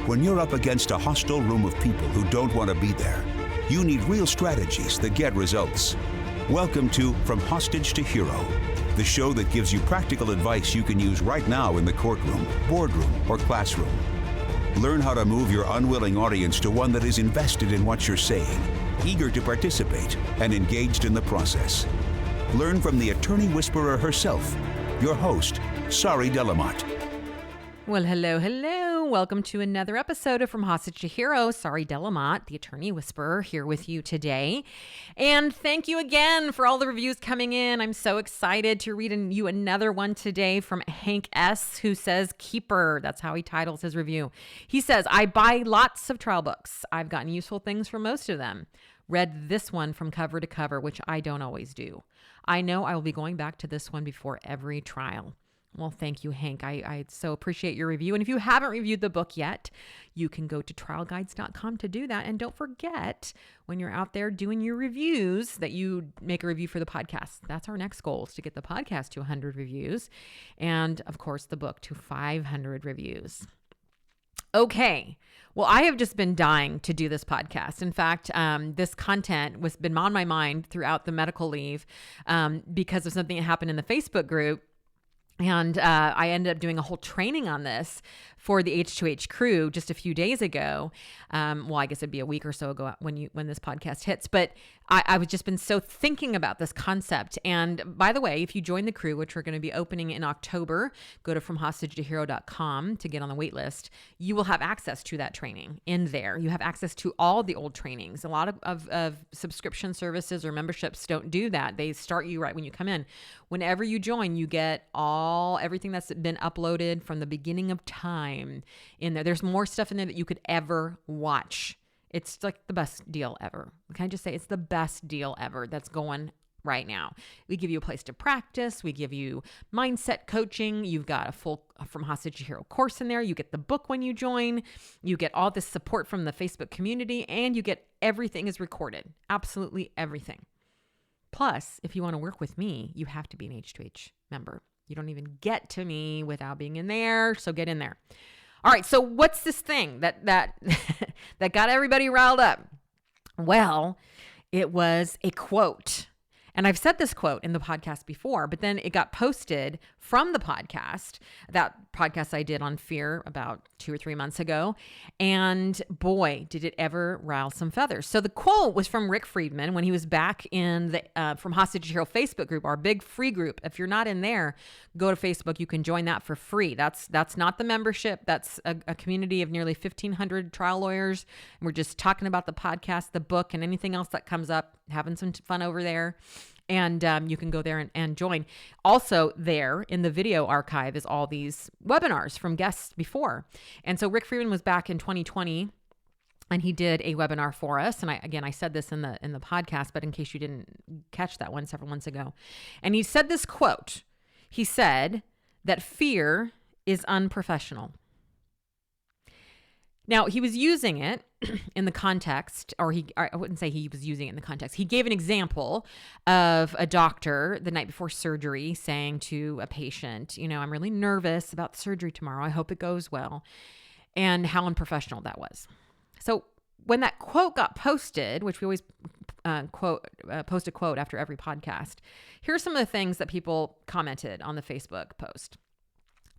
When you're up against a hostile room of people who don't want to be there, you need real strategies that get results. Welcome to From Hostage to Hero, the show that gives you practical advice you can use right now in the courtroom, boardroom, or classroom. Learn how to move your unwilling audience to one that is invested in what you're saying, eager to participate, and engaged in the process. Learn from the attorney whisperer herself, your host, Sari Delamotte. Well, hello. Welcome to another episode of From Hostage to Hero. Sari Delamotte, the attorney whisperer, here with you today. And thank you again for all the reviews coming in. I'm so excited to read you another one today from Hank S., who says, Keeper. That's how he titles his review. He says, I buy lots of trial books. I've gotten useful things from most of them. Read this one from cover to cover, which I don't always do. I know I will be going back to this one before every trial. Well, thank you, Hank. I so appreciate your review. And if you haven't reviewed the book yet, you can go to trialguides.com to do that. And don't forget, when you're out there doing your reviews, that you make a review for the podcast. That's our next goal, is to get the podcast to 100 reviews. And, of course, the book to 500 reviews. Okay. Well, I have just been dying to do this podcast. In fact, this content was been on my mind throughout the medical leave because of something that happened in the Facebook group. And I ended up doing a whole training on this for the H2H crew just a few days ago. Well, I guess it'd be a week or so ago when this podcast hits. But I've just been so thinking about this concept. And by the way, if you join the crew, which we're going to be opening in October, go to FromHostageToHero.com to get on the wait list. You will have access to that training in there. You have access to all the old trainings. A lot of subscription services or memberships don't do that. They start you right when you come in. Whenever you join, you get everything that's been uploaded from the beginning of time in there. There's more stuff in there that you could ever watch. It's like the best deal ever. Can I just say it's the best deal ever that's going right now? We give you a place to practice. We give you mindset coaching. You've got a full From Hostage to Hero course in there. You get the book when you join. You get all this support from the Facebook community, and you get everything is recorded. Absolutely everything. Plus, if you want to work with me, you have to be an H2H member. You don't even get to me without being in there, so get in there. All right, so what's this thing that that got everybody riled up? Well, it was a quote. And I've said this quote in the podcast before, but then it got posted from the podcast, that podcast I did on fear about 2 or 3 months ago. And boy, did it ever rile some feathers. So the quote was from Rick Friedman when he was back in the From Hostage to Hero Facebook group, our big free group. If you're not in there, go to Facebook. You can join that for free. That's not the membership. That's a community of nearly 1,500 trial lawyers. And we're just talking about the podcast, the book, and anything else that comes up, having some fun over there. And you can go there and join. Also there in the video archive is all these webinars from guests before. And so Rick Friedman was back in 2020 and he did a webinar for us. And I said this in the podcast, but in case you didn't catch that one several months ago. And he said this quote. He said that fear is unprofessional. Now, he was using it in the context, or I wouldn't say he was using it in the context. He gave an example of a doctor the night before surgery saying to a patient, I'm really nervous about the surgery tomorrow. I hope it goes well. And how unprofessional that was. So when that quote got posted, which we always post a quote after every podcast, here's some of the things that people commented on the Facebook post.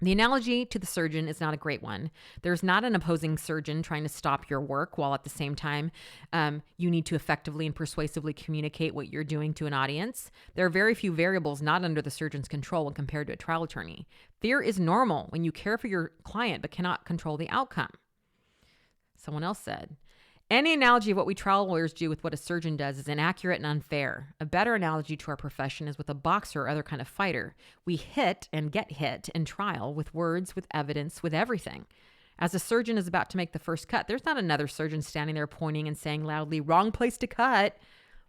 The analogy to the surgeon is not a great one. There's not an opposing surgeon trying to stop your work while at the same time you need to effectively and persuasively communicate what you're doing to an audience. There are very few variables not under the surgeon's control when compared to a trial attorney. Fear is normal when you care for your client but cannot control the outcome. Someone else said, any analogy of what we trial lawyers do with what a surgeon does is inaccurate and unfair. A better analogy to our profession is with a boxer or other kind of fighter. We hit and get hit in trial with words, with evidence, with everything. As a surgeon is about to make the first cut, there's not another surgeon standing there pointing and saying loudly, wrong place to cut.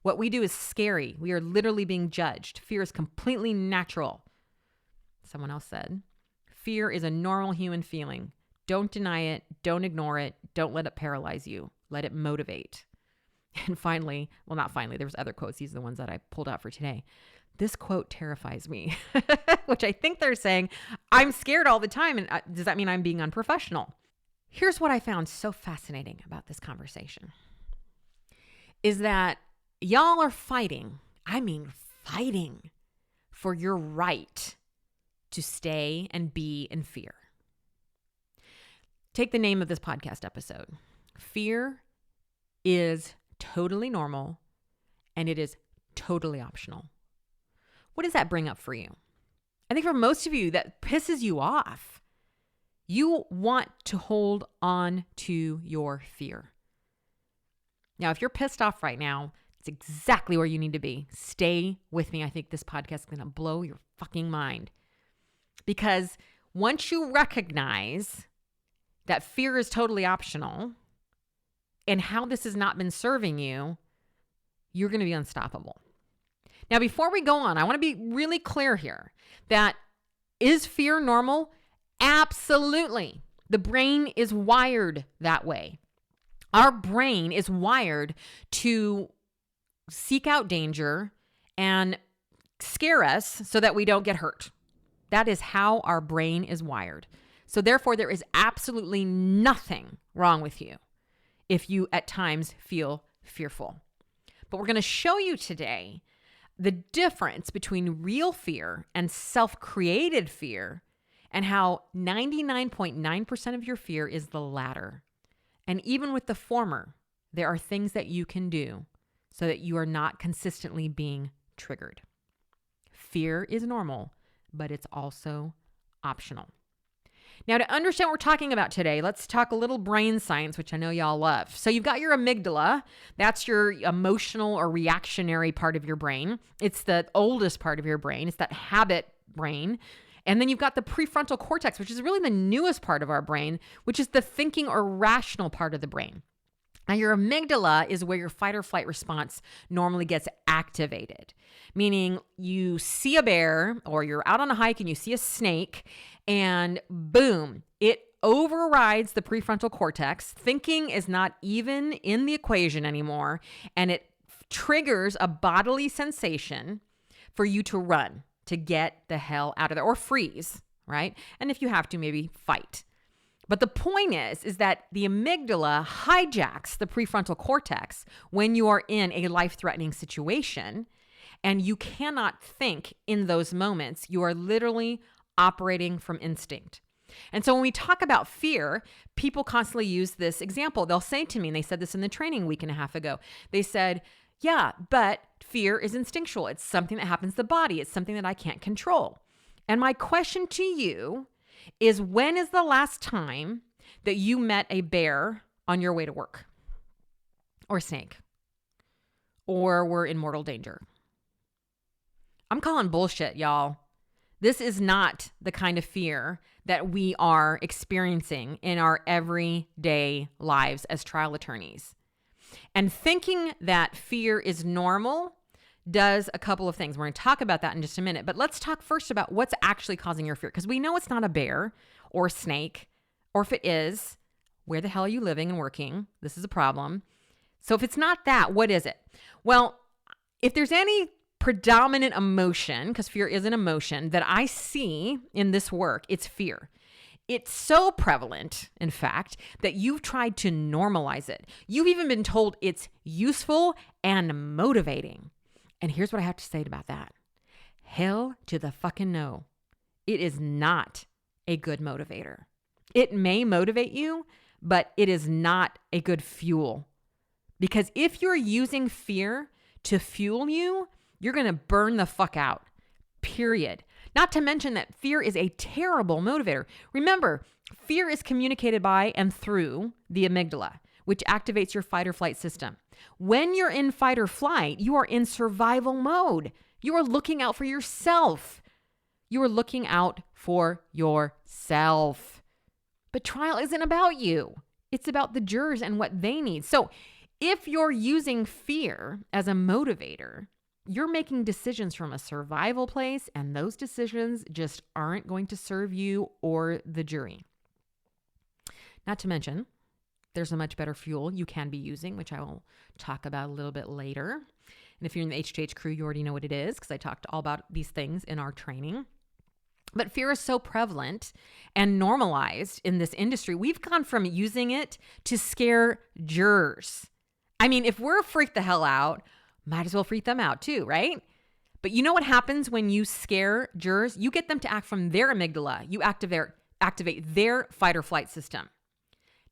What we do is scary. We are literally being judged. Fear is completely natural. Someone else said, fear is a normal human feeling. Don't deny it. Don't ignore it. Don't let it paralyze you. Let it motivate. And finally, well, not finally, there was other quotes. These are the ones that I pulled out for today. This quote terrifies me, which I think they're saying, I'm scared all the time. And does that mean I'm being unprofessional? Here's what I found so fascinating about this conversation is that y'all are fighting, fighting for your right to stay and be in fear. Take the name of this podcast episode. Fear is totally normal and it is totally optional. What does that bring up for you? I think for most of you, that pisses you off. You want to hold on to your fear. Now, if you're pissed off right now, it's exactly where you need to be. Stay with me. I think this podcast is going to blow your fucking mind. Because once you recognize that fear is totally optional and how this has not been serving you, you're going to be unstoppable. Now, before we go on, I want to be really clear here that is fear normal? Absolutely. The brain is wired that way. Our brain is wired to seek out danger and scare us so that we don't get hurt. That is how our brain is wired. So therefore, there is absolutely nothing wrong with you if you at times feel fearful. But we're going to show you today the difference between real fear and self-created fear and how 99.9% of your fear is the latter. And even with the former, there are things that you can do so that you are not consistently being triggered. Fear is normal, but it's also optional. Now, to understand what we're talking about today, let's talk a little brain science, which I know y'all love. So you've got your amygdala. That's your emotional or reactionary part of your brain. It's the oldest part of your brain. It's that habit brain. And then you've got the prefrontal cortex, which is really the newest part of our brain, which is the thinking or rational part of the brain. Now, your amygdala is where your fight or flight response normally gets activated, meaning you see a bear or you're out on a hike and you see a snake and boom, it overrides the prefrontal cortex. Thinking is not even in the equation anymore, and it triggers a bodily sensation for you to run, to get the hell out of there or freeze, right? And if you have to, maybe fight. But the point is that the amygdala hijacks the prefrontal cortex when you are in a life-threatening situation and you cannot think in those moments. You are literally operating from instinct. And so when we talk about fear, people constantly use this example. They'll say to me, and they said this in the training a week and a half ago, they said, yeah, but fear is instinctual. It's something that happens to the body. It's something that I can't control. And my question to you is, when is the last time that you met a bear on your way to work? Or a snake? Or were in mortal danger? I'm calling bullshit, y'all. This is not the kind of fear that we are experiencing in our everyday lives as trial attorneys. And thinking that fear is normal does a couple of things. We're going to talk about that in just a minute. But let's talk first about what's actually causing your fear. Because we know it's not a bear or a snake. Or if it is, where the hell are you living and working? This is a problem. So if it's not that, what is it? Well, if there's any predominant emotion, because fear is an emotion, that I see in this work, it's fear. It's so prevalent, in fact, that you've tried to normalize it. You've even been told it's useful and motivating. And here's what I have to say about that. Hell to the fucking no. It is not a good motivator. It may motivate you, but it is not a good fuel. Because if you're using fear to fuel you, you're going to burn the fuck out, period. Not to mention that fear is a terrible motivator. Remember, fear is communicated by and through the amygdala, which activates your fight or flight system. When you're in fight or flight, you are in survival mode. You are looking out for yourself. You are looking out for yourself. But trial isn't about you. It's about the jurors and what they need. So if you're using fear as a motivator, you're making decisions from a survival place, and those decisions just aren't going to serve you or the jury. Not to mention, there's a much better fuel you can be using, which I will talk about a little bit later. And if you're in the HTH crew, you already know what it is, because I talked all about these things in our training. But fear is so prevalent and normalized in this industry. We've gone from using it to scare jurors. I mean, if we're freaked the hell out, might as well freak them out too, right? But you know what happens when you scare jurors? You get them to act from their amygdala. You activate their fight or flight system.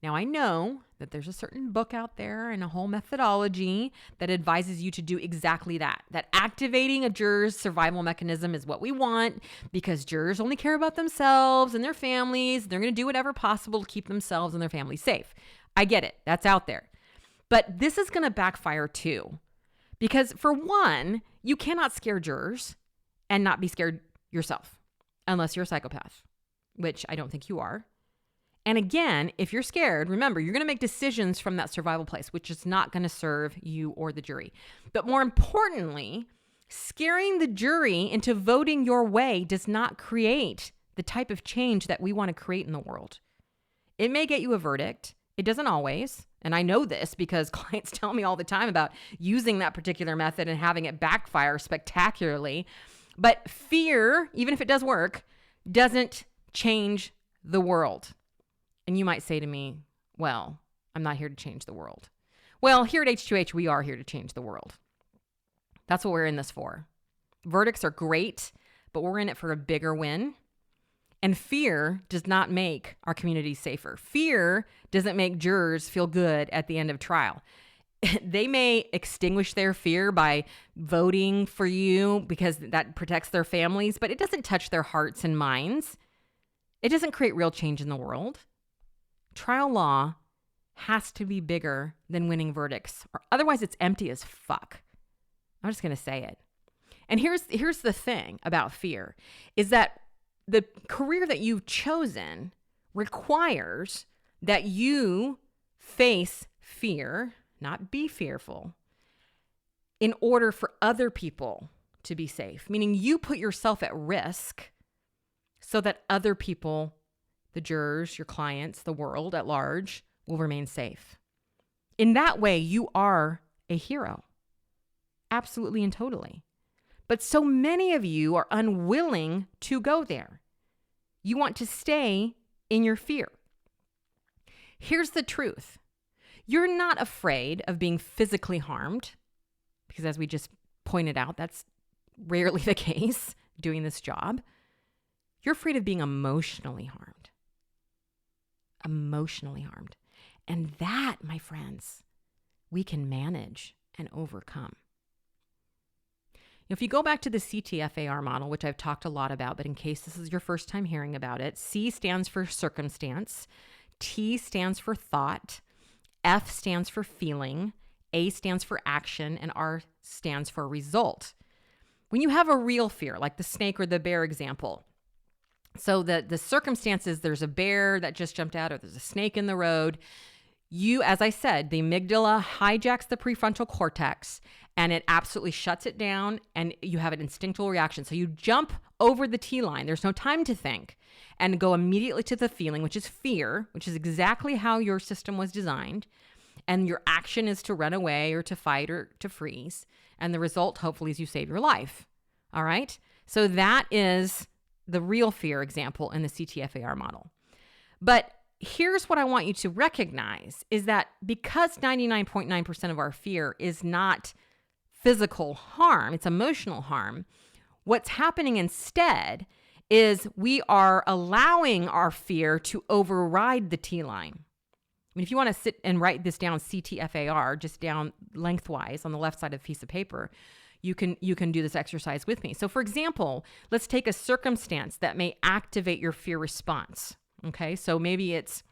Now, I know that there's a certain book out there and a whole methodology that advises you to do exactly that. That activating a juror's survival mechanism is what we want because jurors only care about themselves and their families. They're going to do whatever possible to keep themselves and their families safe. I get it. That's out there. But this is going to backfire too. Because for one, you cannot scare jurors and not be scared yourself unless you're a psychopath, which I don't think you are. And again, if you're scared, remember, you're going to make decisions from that survival place, which is not going to serve you or the jury. But more importantly, scaring the jury into voting your way does not create the type of change that we want to create in the world. It may get you a verdict. It doesn't always. And I know this because clients tell me all the time about using that particular method and having it backfire spectacularly. But fear, even if it does work, doesn't change the world. And you might say to me, well, I'm not here to change the world. Well, here at H2H, we are here to change the world. That's what we're in this for. Verdicts are great, but we're in it for a bigger win. And fear does not make our community safer. Fear doesn't make jurors feel good at the end of trial. They may extinguish their fear by voting for you because that protects their families, but it doesn't touch their hearts and minds. It doesn't create real change in the world. Trial law has to be bigger than winning verdicts, or otherwise it's empty as fuck. I'm just going to say it. And here's the thing about fear is that the career that you've chosen requires that you face fear, not be fearful, in order for other people to be safe. Meaning you put yourself at risk so that other people, the jurors, your clients, the world at large, will remain safe. In that way, you are a hero. Absolutely and totally. But so many of you are unwilling to go there. You want to stay in your fear. Here's the truth. You're not afraid of being physically harmed, because as we just pointed out, that's rarely the case doing this job. You're afraid of being emotionally harmed. Emotionally harmed. And that, my friends, we can manage and overcome. If you go back to the CTFAR model, which I've talked a lot about, but in case this is your first time hearing about it, C stands for circumstance, T stands for thought, F stands for feeling, A stands for action, and R stands for result. When you have a real fear, like the snake or the bear example, so the circumstances, there's a bear that just jumped out or there's a snake in the road, you, as I said, the amygdala hijacks the prefrontal cortex and it absolutely shuts it down and you have an instinctual reaction. So you jump over the T line. There's no time to think and go immediately to the feeling, which is fear, which is exactly how your system was designed. And your action is to run away or to fight or to freeze. And the result, hopefully, is you save your life. All right? So that is the real fear example in the CTFAR model. But here's what I want you to recognize is that because 99.9% of our fear is not physical harm, it's emotional harm, what's happening instead is we are allowing our fear to override the T line. I mean, if you want to sit and write this down, CTFAR, just down lengthwise on the left side of a piece of paper, you can do this exercise with me. So for example, let's take a circumstance that may activate your fear response. Okay, so maybe it's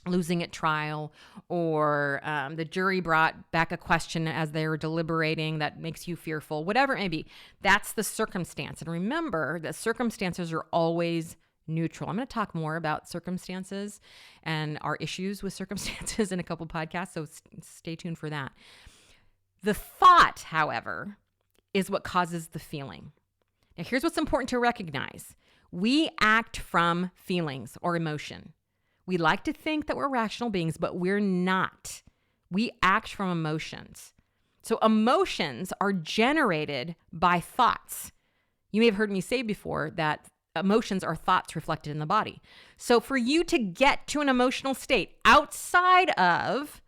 losing at trial or the jury brought back a question as they were deliberating that makes you fearful, whatever it may be. That's the circumstance. And remember that circumstances are always neutral. I'm going to talk more about circumstances and our issues with circumstances in a couple podcasts, so stay tuned for that. The thought, however, is what causes the feeling. Now, here's what's important to recognize. We act from feelings or emotion. We like to think that we're rational beings, but we're not. We act from emotions. So emotions are generated by thoughts. You may have heard me say before that emotions are thoughts reflected in the body. So for you to get to an emotional state outside of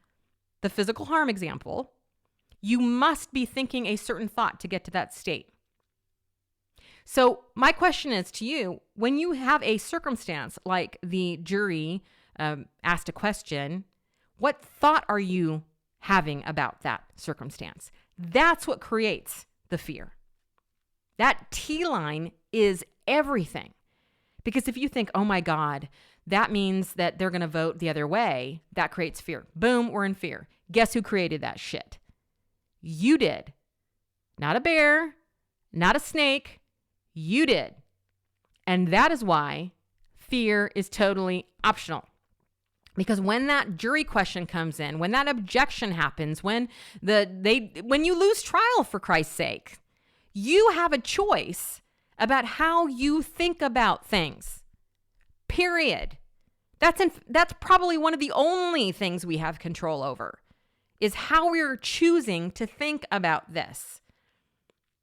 the physical harm example, you must be thinking a certain thought to get to that state. So my question is to you, when you have a circumstance like the jury asked a question, what thought are you having about that circumstance? That's what creates the fear. That T line is everything. Because if you think, oh my God, that means that they're going to vote the other way, that creates fear. Boom, we're in fear. Guess who created that shit? You did. Not a bear, not a snake. You did. And that is why fear is totally optional. Because when that jury question comes in, when that objection happens, when you lose trial, for Christ's sake, you have a choice about how you think about things. Period. That's probably one of the only things we have control over, is how we're choosing to think about this.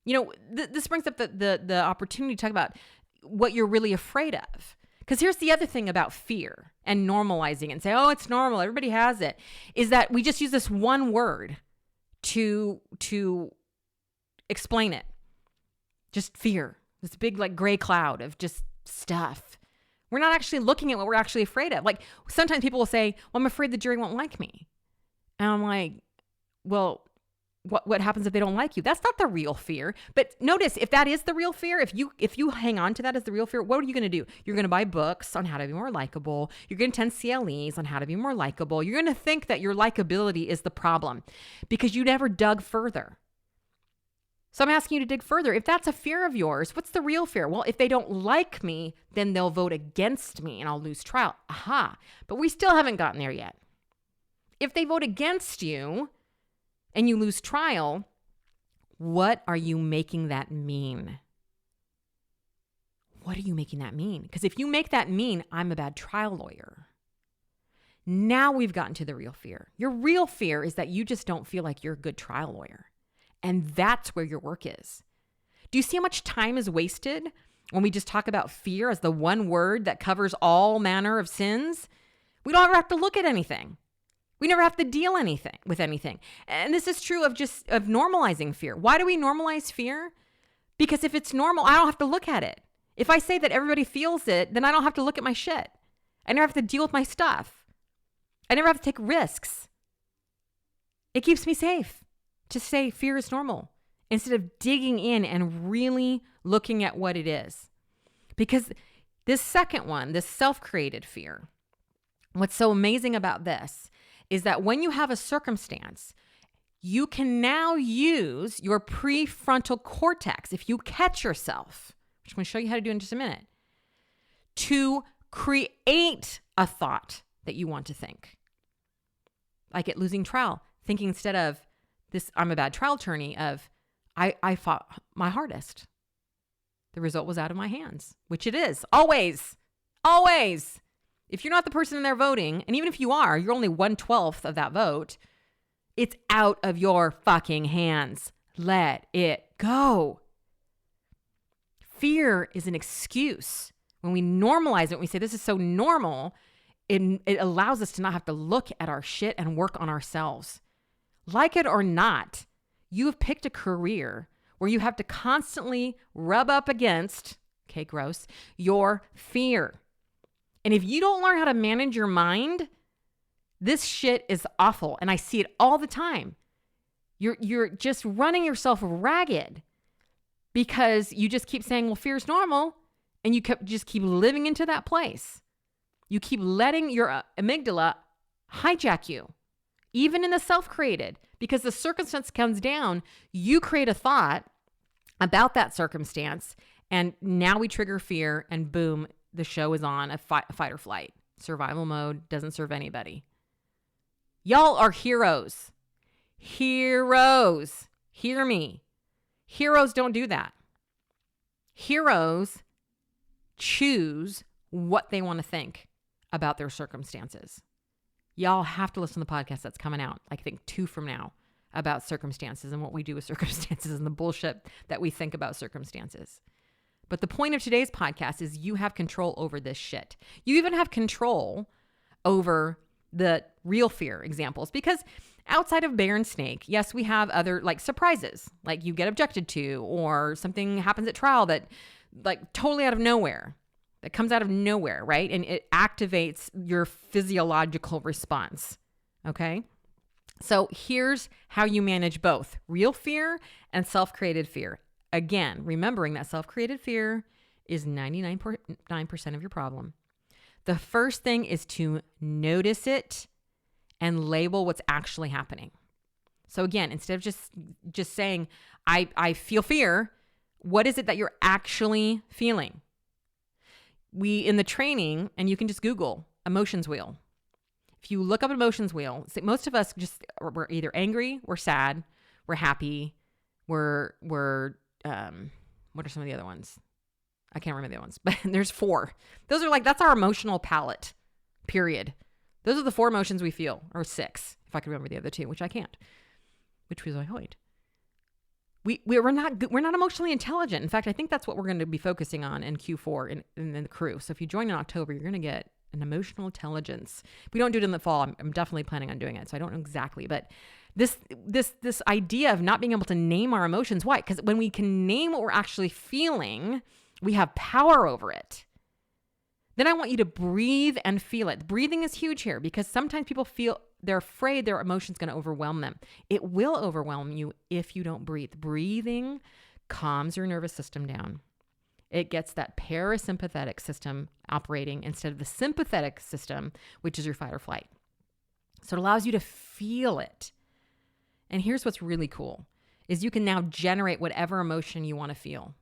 You know, this brings up the opportunity to talk about what you're really afraid of. Because here's the other thing about fear and normalizing it and say, oh, it's normal, everybody has it, is that we just use this one word to explain it. Just fear. This big like gray cloud of just stuff. We're not actually looking at what we're actually afraid of. Like sometimes people will say, well, I'm afraid the jury won't like me. And I'm like, well, what happens if they don't like you? That's not the real fear. But notice, if that is the real fear, if you hang on to that as the real fear, what are you going to do? You're going to buy books on how to be more likable. You're going to attend CLEs on how to be more likable. You're going to think that your likability is the problem because you never dug further. So I'm asking you to dig further. If that's a fear of yours, what's the real fear? Well, if they don't like me, then they'll vote against me and I'll lose trial. Aha. But we still haven't gotten there yet. If they vote against you and you lose trial, what are you making that mean? What are you making that mean? Because if you make that mean, I'm a bad trial lawyer. Now we've gotten to the real fear. Your real fear is that you just don't feel like you're a good trial lawyer. And that's where your work is. Do you see how much time is wasted when we just talk about fear as the one word that covers all manner of sins? We don't ever have to look at anything. We never have to deal with anything. And this is true of normalizing fear. Why do we normalize fear? Because if it's normal, I don't have to look at it. If I say that everybody feels it, then I don't have to look at my shit. I never have to deal with my stuff. I never have to take risks. It keeps me safe to say fear is normal instead of digging in and really looking at what it is. Because this second one, this self-created fear, what's so amazing about this is that when you have a circumstance, you can now use your prefrontal cortex, if you catch yourself, which I'm going to show you how to do in just a minute, to create a thought that you want to think. Like at losing trial, thinking instead of this, I'm a bad trial attorney, of I fought my hardest. The result was out of my hands, which it is. Always. Always. If you're not the person in there voting, and even if you are, you're only 1/12 of that vote, it's out of your fucking hands. Let it go. Fear is an excuse. When we normalize it, when we say this is so normal, it allows us to not have to look at our shit and work on ourselves. Like it or not, you have picked a career where you have to constantly rub up against, okay, gross, your fear. And if you don't learn how to manage your mind, this shit is awful. And I see it all the time. You're just running yourself ragged because you just keep saying, well, fear is normal. And you just keep living into that place. You keep letting your amygdala hijack you, even in the self-created, because the circumstance comes down, you create a thought about that circumstance, and now we trigger fear, and boom, the show is on, a fight or flight. Survival mode doesn't serve anybody. Y'all are heroes. Heroes. Hear me. Heroes don't do that. Heroes choose what they want to think about their circumstances. Y'all have to listen to the podcast that's coming out, I think 2 from now, about circumstances and what we do with circumstances and the bullshit that we think about circumstances. But the point of today's podcast is you have control over this shit. You even have control over the real fear examples, because outside of bear and snake, yes, we have other like surprises, like you get objected to or something happens at trial that like totally out of nowhere, that comes out of nowhere, right? And it activates your physiological response, okay? So here's how you manage both real fear and self-created fear. Again, remembering that self-created fear is 99% of your problem. The first thing is to notice it and label what's actually happening. So again, instead of just saying, I feel fear, what is it that you're actually feeling? In the training, and you can just Google emotions wheel. If you look up emotions wheel, most of us we're either angry, we're sad, we're happy, we're what are some of the other ones? I can't remember the other ones, but there's 4. Those are that's our emotional palette, period. Those are the 4 emotions we feel, or 6, if I can remember the other 2, which I can't, which was my point. We're not emotionally intelligent. In fact, I think that's what we're going to be focusing on in Q4 in the crew. So if you join in October, you're going to get an emotional intelligence. If we don't do it in the fall, I'm definitely planning on doing it. So I don't know exactly, but this idea of not being able to name our emotions. Why? Because when we can name what we're actually feeling, we have power over it. Then I want you to breathe and feel it. Breathing is huge here because sometimes people feel they're afraid their emotion's going to overwhelm them. It will overwhelm you if you don't breathe. Breathing calms your nervous system down. It gets that parasympathetic system operating instead of the sympathetic system, which is your fight or flight. So it allows you to feel it. And here's what's really cool is you can now generate whatever emotion you want to feel.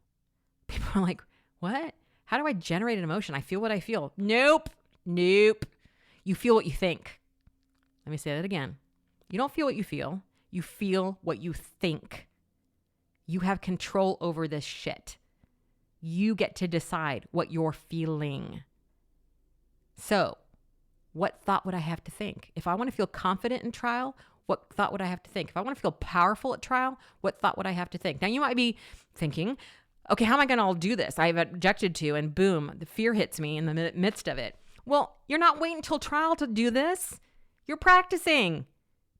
People are like, what? How do I generate an emotion? I feel what I feel. Nope. You feel what you think. Let me say that again. You don't feel what you feel. You feel what you think. You have control over this shit. You get to decide what you're feeling. So, what thought would I have to think? If I want to feel confident in trial, what thought would I have to think? If I want to feel powerful at trial, what thought would I have to think? Now, you might be thinking, okay, how am I going to all do this? I've objected to, and boom, the fear hits me in the midst of it. Well, you're not waiting until trial to do this. You're practicing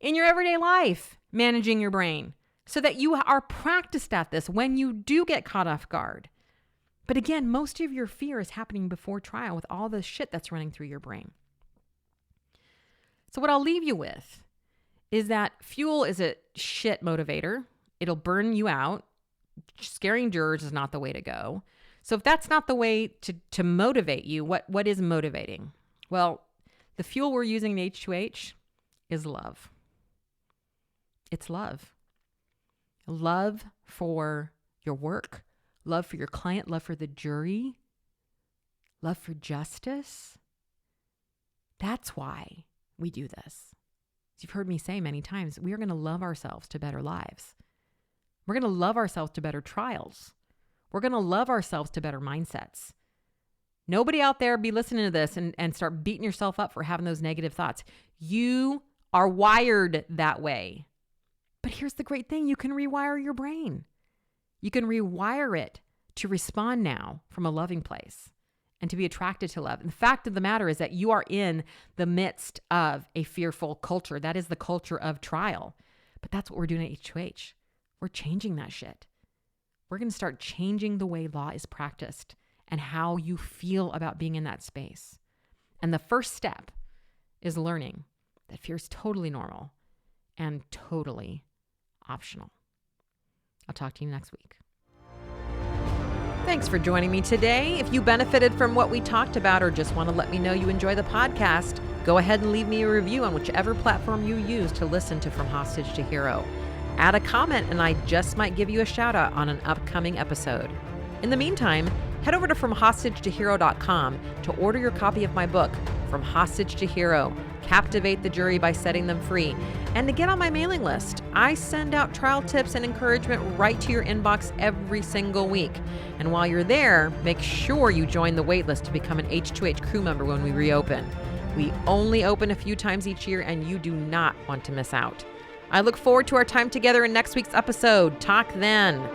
in your everyday life, managing your brain so that you are practiced at this when you do get caught off guard. But again, most of your fear is happening before trial with all the shit that's running through your brain. So what I'll leave you with is that fuel is a shit motivator. It'll burn you out. Scaring jurors is not the way to go. So if that's not the way to motivate you, what is motivating? Well, the fuel we're using in H2H is love. It's love. Love for your work, love for your client, love for the jury, love for justice. That's why we do this. As you've heard me say many times, we are going to love ourselves to better lives. We're going to love ourselves to better trials. We're going to love ourselves to better mindsets. Nobody out there be listening to this and start beating yourself up for having those negative thoughts. You are wired that way. But here's the great thing. You can rewire your brain. You can rewire it to respond now from a loving place and to be attracted to love. And the fact of the matter is that you are in the midst of a fearful culture. That is the culture of trial. But that's what we're doing at H2H. We're changing that shit. We're going to start changing the way law is practiced and how you feel about being in that space. And the first step is learning that fear is totally normal and totally optional. I'll talk to you next week. Thanks for joining me today. If you benefited from what we talked about or just want to let me know you enjoy the podcast, go ahead and leave me a review on whichever platform you use to listen to From Hostage to Hero. Add a comment and I just might give you a shout out on an upcoming episode. In the meantime, head over to FromHostageToHero.com to order your copy of my book, From Hostage to Hero, Captivate the Jury by Setting Them Free, and to get on my mailing list. I send out trial tips and encouragement right to your inbox every single week. And while you're there, make sure you join the waitlist to become an H2H crew member when we reopen. We only open a few times each year and you do not want to miss out. I look forward to our time together in next week's episode. Talk then.